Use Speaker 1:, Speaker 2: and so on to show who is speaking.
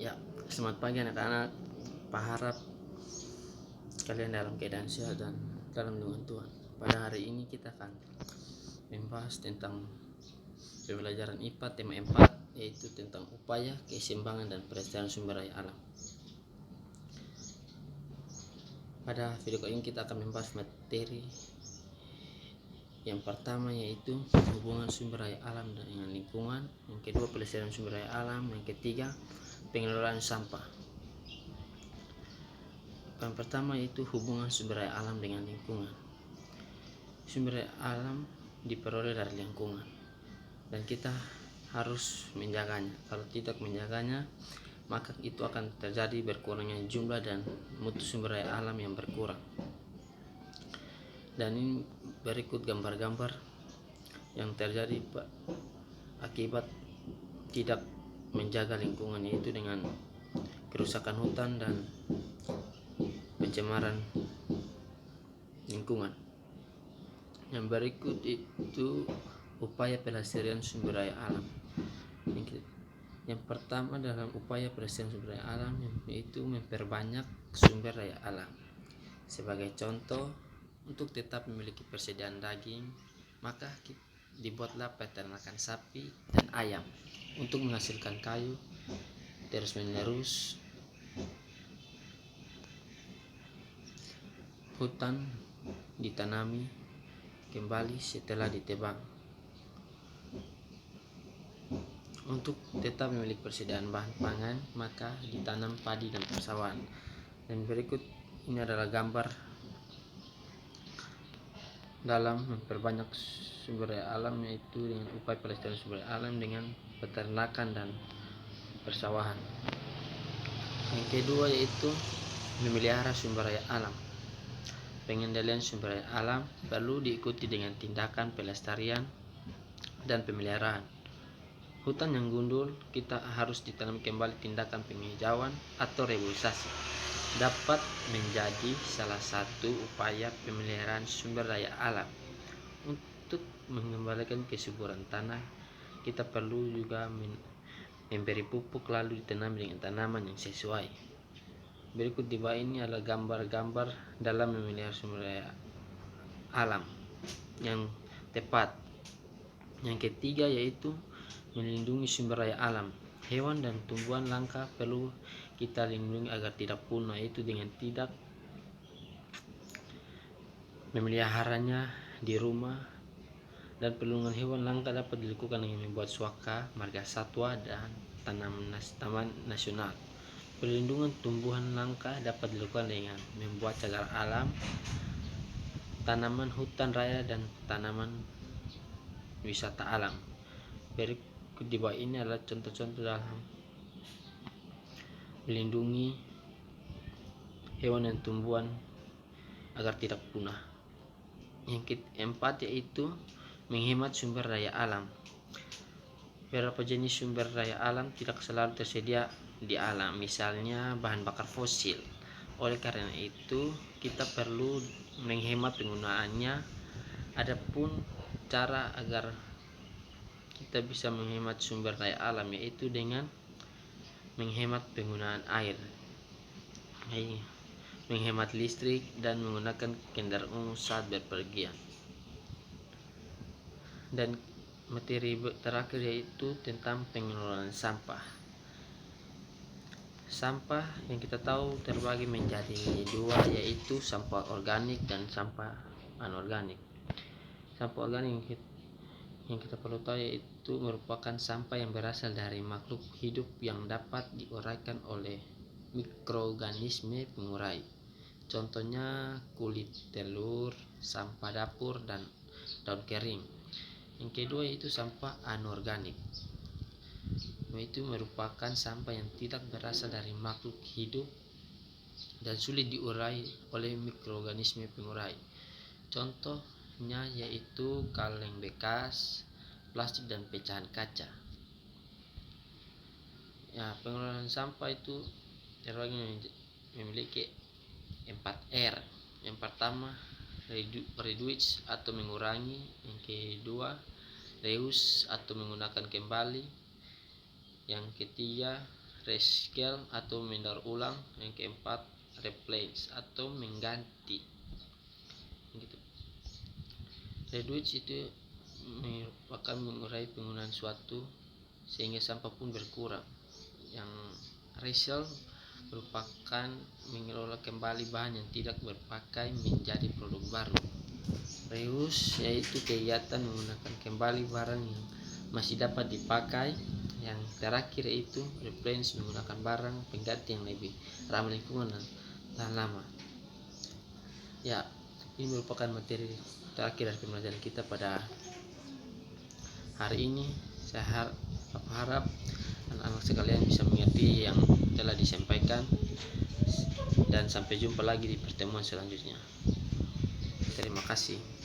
Speaker 1: Ya, selamat pagi anak-anak. Pak harap kalian dalam keadaan sehat dan dalam lindungan Tuhan. Pada hari ini kita akan membahas tentang pembelajaran IPA tema 4, yaitu tentang upaya, keseimbangan, dan pelestarian sumber daya alam. Pada video kali ini kita akan membahas materi yang pertama, yaitu hubungan sumber daya alam dengan lingkungan. Yang kedua, pelestarian sumber daya alam. Yang ketiga, pengelolaan sampah. Yang pertama yaitu hubungan sumber daya alam dengan lingkungan. Sumber daya alam diperoleh dari lingkungan dan kita harus menjaganya. Kalau tidak menjaganya, maka itu akan terjadi berkurangnya jumlah dan mutu sumber daya alam yang berkurang. Dan ini berikut gambar-gambar yang terjadi akibat tidak menjaga lingkungan, yaitu dengan kerusakan hutan dan pencemaran lingkungan. Yang berikut itu upaya pelestarian sumber daya alam. Yang pertama dalam upaya pelestarian sumber daya alam yaitu memperbanyak sumber daya alam. Sebagai contoh, untuk tetap memiliki persediaan daging, maka dibuatlah peternakan sapi dan ayam untuk menghasilkan kayu terus menerus. Hutan ditanami kembali setelah ditebang untuk tetap memiliki persediaan bahan pangan, maka ditanam padi dan persawahan. Dan berikut ini adalah gambar dalam memperbanyak sumber daya alam, yaitu dengan upaya pelestarian sumber daya alam dengan peternakan dan persawahan. Yang kedua yaitu memelihara sumber daya alam. Pengendalian sumber daya alam perlu diikuti dengan tindakan pelestarian dan pemeliharaan. Hutan yang gundul kita harus ditanam kembali. Tindakan penghijauan atau reboisasi dapat menjadi salah satu upaya pemeliharaan sumber daya alam. Untuk mengembalikan kesuburan tanah, kita perlu juga memberi pupuk lalu ditanam dengan tanaman yang sesuai. Berikut di bawah ini adalah gambar-gambar dalam memelihara sumber daya alam yang tepat. Yang ketiga yaitu melindungi sumber daya alam. Hewan dan tumbuhan langka perlu kita lindungi agar tidak punah, yaitu dengan tidak memeliharanya di rumah. Dan perlindungan hewan langka dapat dilakukan dengan membuat suaka, marga satwa, dan taman nasional. Perlindungan tumbuhan langka dapat dilakukan dengan membuat cagar alam, tanaman hutan raya, dan tanaman wisata alam. Berikut di bawah ini adalah contoh-contoh dalam melindungi hewan dan tumbuhan agar tidak punah. Yang keempat yaitu menghemat sumber daya alam. Beberapa jenis sumber daya alam tidak selalu tersedia di alam, misalnya bahan bakar fosil. Oleh karena itu, kita perlu menghemat penggunaannya. Adapun cara agar kita bisa menghemat sumber daya alam yaitu dengan menghemat penggunaan air, menghemat listrik, dan menggunakan kendaraan umum saat berpergian. Dan materi terakhir yaitu tentang pengelolaan sampah. Sampah yang kita tahu terbagi menjadi dua, yaitu sampah organik dan sampah anorganik. Sampah organik yang kita perlu tahu yaitu merupakan sampah yang berasal dari makhluk hidup yang dapat diuraikan oleh mikroorganisme pengurai. Contohnya kulit telur, sampah dapur, dan daun kering. Yang kedua yaitu sampah anorganik, yaitu merupakan sampah yang tidak berasal dari makhluk hidup dan sulit diurai oleh mikroorganisme pengurai. Contohnya yaitu kaleng bekas, plastik, dan pecahan kaca. Ya, pengelolaan sampah itu terbagi memiliki 4R. Yang pertama, reduce atau mengurangi. Yang kedua, reuse atau menggunakan kembali. Yang ketiga, reskill atau mendaur ulang. Yang keempat, replace atau mengganti. Gitu. Reduce itu merupakan mengurai penggunaan suatu sehingga sampah pun berkurang. Yang recycle merupakan mengelola kembali bahan yang tidak berpakai menjadi produk baru. Reuse yaitu kegiatan menggunakan kembali barang yang masih dapat dipakai. Yang terakhir itu replace, menggunakan barang pengganti yang lebih ramah lingkungan dan tahan lama. Ya, ini merupakan materi terakhir dari pembelajaran kita pada hari ini. Saya harap anak-anak sekalian bisa mengerti yang telah disampaikan, dan sampai jumpa lagi di pertemuan selanjutnya. Terima kasih.